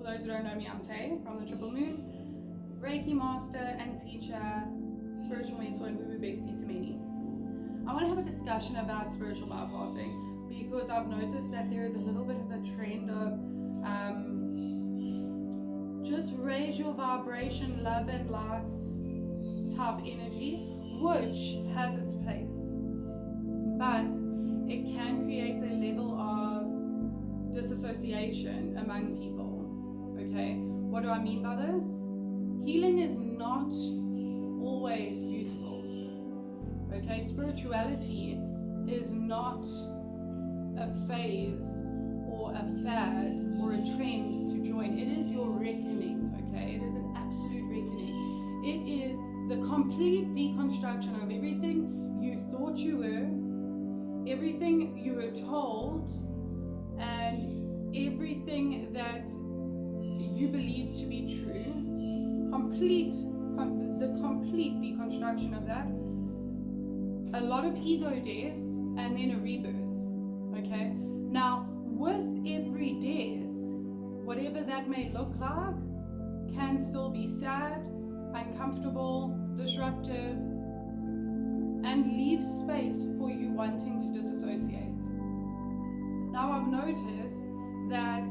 For those who don't know me, I'm Tay from the Triple Moon, Reiki master and teacher, spiritual mentor, and woo-woo bestie to many. I want to have a discussion about spiritual bypassing because I've noticed that there is a little bit of a trend of just raise your vibration, love and light type energy, which has its place, but it can create a level of disassociation among people. Okay, what do I mean by this? Healing is not always beautiful. Okay, spirituality is not a phase or a fad or a trend to join. It is your reckoning. Okay, it is an absolute reckoning. It is the complete deconstruction of everything you thought you were, everything you were told, and everything that you believe to be true. The complete deconstruction of that. A lot of ego death and then a rebirth. Okay, now with every death, whatever that may look like, can still be sad, uncomfortable, disruptive, and leave space for you wanting to disassociate. Now I've noticed that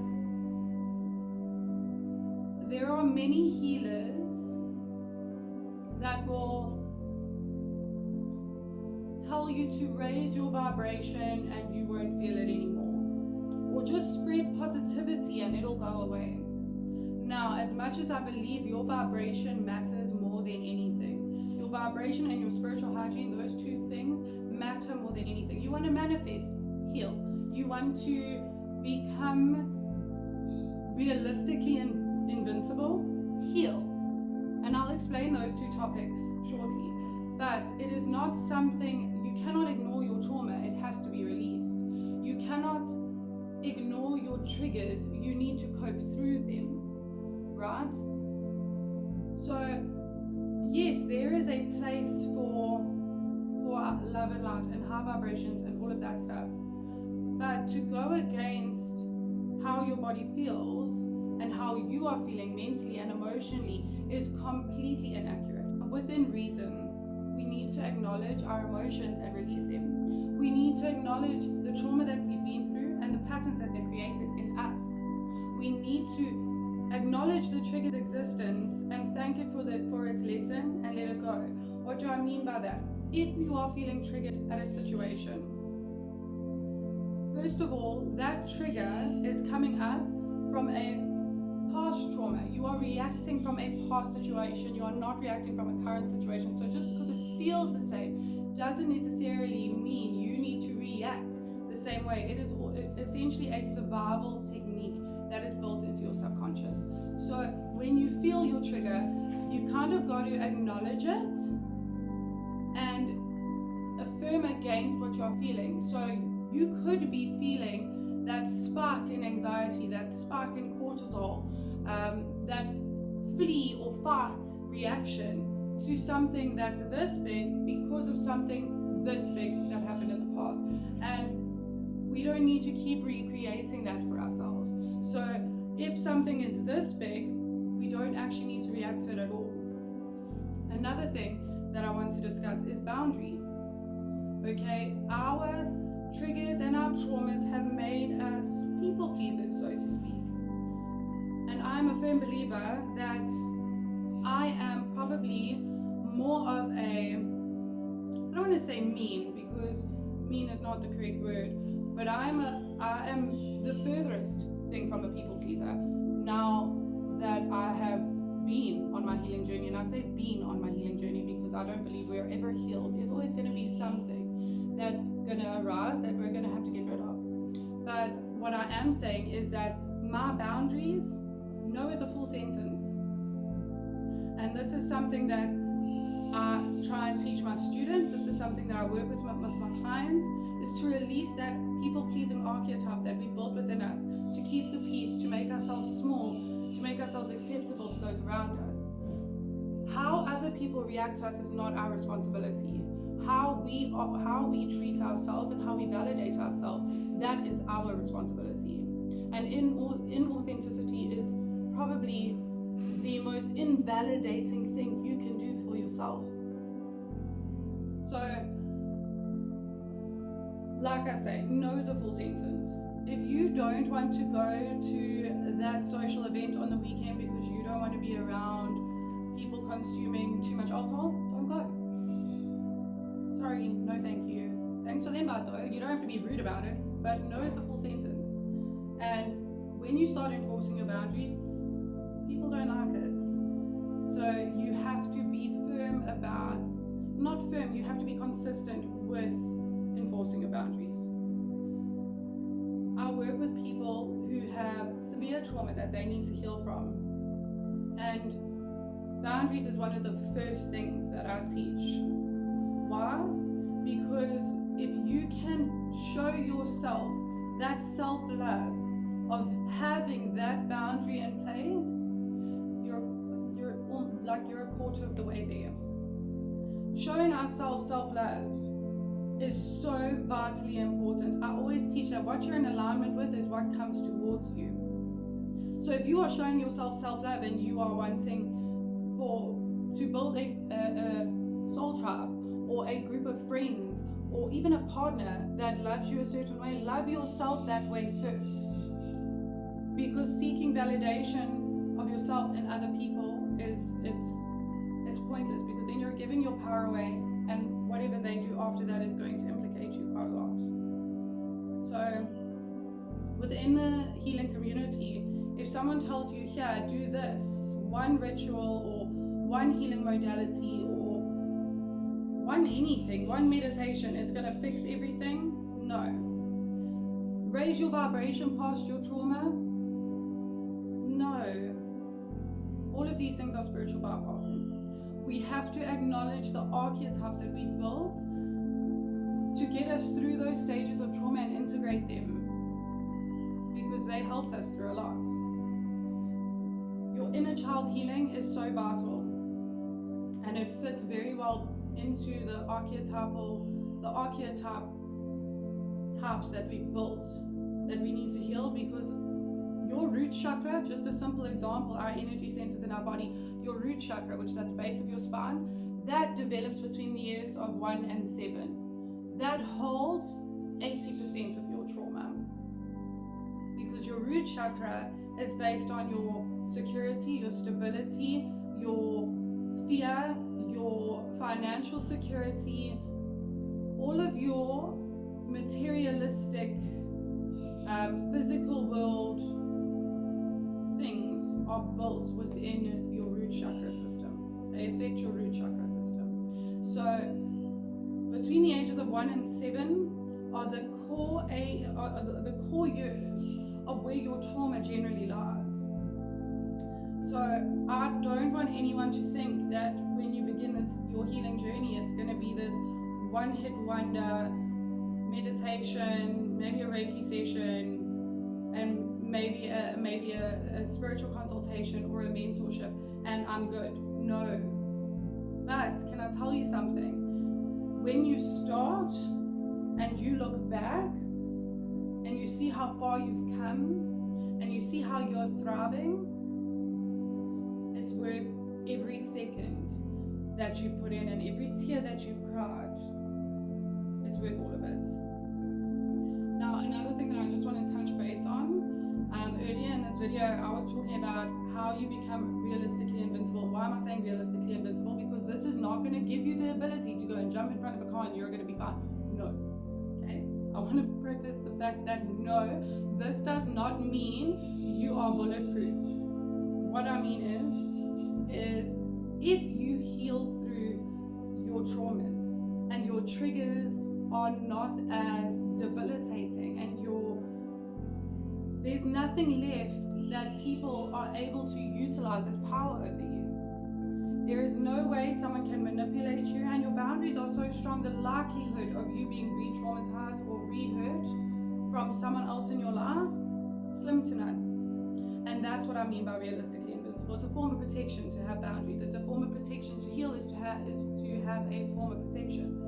there are many healers that will tell you to raise your vibration and you won't feel it anymore, or just spread positivity and it'll go away. Now, as much as I believe your vibration matters more than anything, your vibration and your spiritual hygiene, those two things matter more than anything. You want to manifest, heal. You want to become realistically invincible, heal. And I'll explain those two topics shortly. But it is not something, you cannot ignore your trauma, it has to be released. You cannot ignore your triggers, you need to cope through them, right? So yes, there is a place for love and light and high vibrations and all of that stuff. But to go against how your body feels and how you are feeling mentally and emotionally is completely inaccurate. Within reason, we need to acknowledge our emotions and release them. We need to acknowledge the trauma that we've been through and the patterns that they created in us. We need to acknowledge the trigger's existence and thank it for its lesson and let it go. What do I mean by that? If you are feeling triggered at a situation, first of all, that trigger is coming up from a past trauma. You are reacting from a past situation. You are not reacting from a current situation. So just because it feels the same doesn't necessarily mean you need to react the same way. It's essentially a survival technique that is built into your subconscious. So when you feel your trigger, you kind of got to acknowledge it and affirm against what you're feeling. So you could be feeling that spark in anxiety, that spark in cortisol, that flee or fight reaction to something that's this big because of something this big that happened in the past. And we don't need to keep recreating that for ourselves. So if something is this big, we don't actually need to react to it at all. Another thing that I want to discuss is boundaries. Okay, our triggers and our traumas have made us people pleasers, so to speak. And I'm a firm believer that I am probably more of a, I don't want to say mean because mean is not the correct word, but I am the furthest thing from a people pleaser now that I have been on my healing journey. And I say been on my healing journey because I don't believe we're ever healed. There's always going to be something that's going to arise that we're going to have to get rid of. But what I am saying is that my boundaries, no is a full sentence. And this is something that I try and teach my students. This is something that I work with my clients, is to release that people-pleasing archetype that we built within us, to keep the peace, to make ourselves small, to make ourselves acceptable to those around us. How other people react to us is not our responsibility. How we treat ourselves and how we validate ourselves, that is our responsibility. And in authenticity is probably the most invalidating thing you can do for yourself. So, like I say, no is a full sentence. If you don't want to go to that social event on the weekend because you don't want to be around people consuming too much alcohol, don't go. Sorry, no thank you. Thanks for the invite though. You don't have to be rude about it, but no is a full sentence. And when you start enforcing your boundaries, people don't like it. So you have to be firm about, not firm, you have to be consistent with enforcing your boundaries. I work with people who have severe trauma that they need to heal from. And boundaries is one of the first things that I teach. Why? Because if you can show yourself that self-love of having that boundary in place, you're a quarter of the way there. Showing ourselves self-love is so vitally important. I always teach that what you're in alignment with is what comes towards you. So if you are showing yourself self-love and you are wanting to build a soul tribe or a group of friends or even a partner that loves you a certain way, love yourself that way first. Because seeking validation of yourself in other people it's pointless, because then you're giving your power away, and whatever they do after that is going to implicate you quite a lot. So within the healing community, if someone tells you, here, do this one ritual or one healing modality or one anything, one meditation, it's going to fix everything, no. Raise your vibration past your trauma, no. All of these things are spiritual bypassing. We have to acknowledge the archetypes that we built to get us through those stages of trauma and integrate them, because they helped us through a lot. Your inner child healing is so vital, and it fits very well into the archetypes that we built that we need to heal, because your root chakra, just a simple example, our energy centers in our body, your root chakra, which is at the base of your spine, that develops between the years of 1 and 7. That holds 80% of your trauma, because your root chakra is based on your security, your stability, your fear, your financial security, all of your materialistic, physical world things are built within your root chakra system. They affect your root chakra system. So between the ages of 1 and 7 are the core years of where your trauma generally lies. So I don't want anyone to think that when you begin your healing journey, it's going to be this one-hit wonder meditation, maybe a Reiki session, and maybe a spiritual consultation or a mentorship, and I'm good. No. But can I tell you something? When you start and you look back and you see how far you've come and you see how you're thriving, it's worth every second that you put in and every tear that you've cried. It's worth all of it. Now, another thing that I just want to touch base on, earlier in this video, I was talking about how you become realistically invincible. Why am I saying realistically invincible? Because this is not going to give you the ability to go and jump in front of a car and you're going to be fine. No. Okay? I want to preface the fact that no, this does not mean you are bulletproof. What I mean is if you heal through your traumas and your triggers are not as debilitating and there's nothing left that people are able to utilize as power over you. There is no way someone can manipulate you, and your boundaries are so strong, the likelihood of you being re-traumatized or re-hurt from someone else in your life, slim to none. And that's what I mean by realistically invincible. It's a form of protection to have boundaries. It's a form of protection to heal, is to have a form of protection.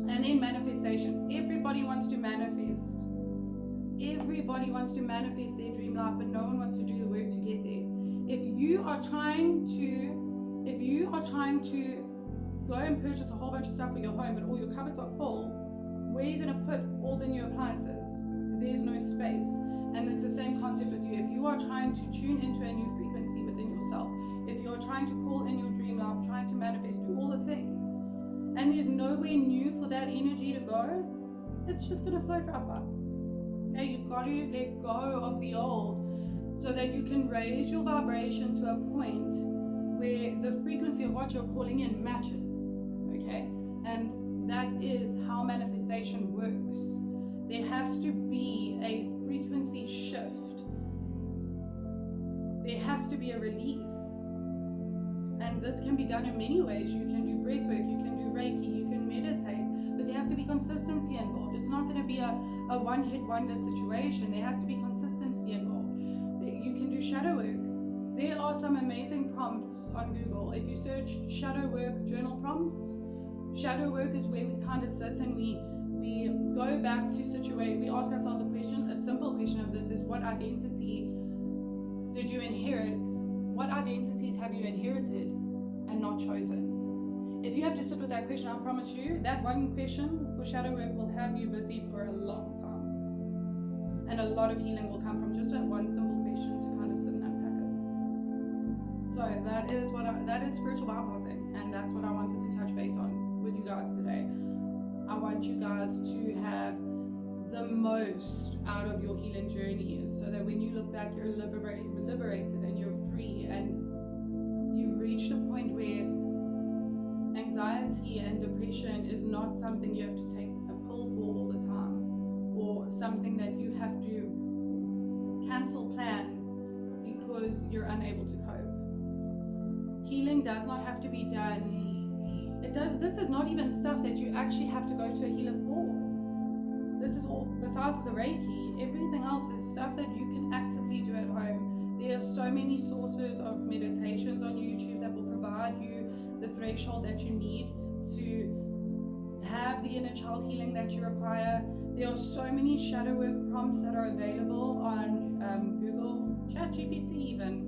And then manifestation. Everybody wants to manifest. Everybody wants to manifest their dream life, but no one wants to do the work to get there. If you are trying to go and purchase a whole bunch of stuff for your home, but all your cupboards are full, where are you going to put all the new appliances? There's no space. And it's the same concept with you. If you are trying to tune into a new frequency within yourself, if you're trying to call in your dream life, trying to manifest, do all the things, and there's nowhere new for that energy to go, it's just going to float right up. Okay, you've got to let go of the old so that you can raise your vibration to a point where the frequency of what you're calling in matches. Okay, and that is how manifestation works. There has to be a frequency shift. There has to be a release. And this can be done in many ways. You can do breath work, you can do Reiki, you can meditate, but there has to be consistency involved. It's not going to be a one-hit wonder situation. There has to be consistency involved. You can do shadow work. There are some amazing prompts on Google. If you search shadow work journal prompts, shadow work is where we kind of sit and we go back to situate. We ask ourselves a question. A simple question of this is, what identity did you inherit? What identities have you inherited and not chosen? If you have to sit with that question, I promise you that one question for shadow work will have you busy for a long time. And a lot of healing will come from just that one simple question to kind of sit and unpack it. So that is spiritual bypassing, and that's what I wanted to touch base on with you guys today. I want you guys to have the most out of your healing journey, so that when you look back, you're liberated and you're free, and you've reached a point where anxiety and depression is not something you have to take a pill for all the time, or something that you have to cancel plans because you're unable to cope. Healing does not have to be done. This is not even stuff that you actually have to go to a healer for. This is all, besides the Reiki, everything else is stuff that you can actively do at home. There are so many sources of meditations on YouTube that will provide you the threshold that you need to have the inner child healing that you require. There are so many shadow work prompts that are available on Google, ChatGPT even.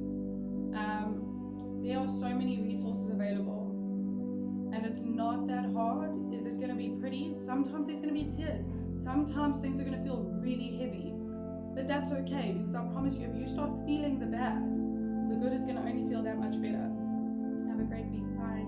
There are so many resources available. And it's not that hard. Is it going to be pretty? Sometimes there's going to be tears. Sometimes things are going to feel really heavy. But that's okay, because I promise you, if you start feeling the bad, the good is going to only feel that much better. Have a great week. Bye.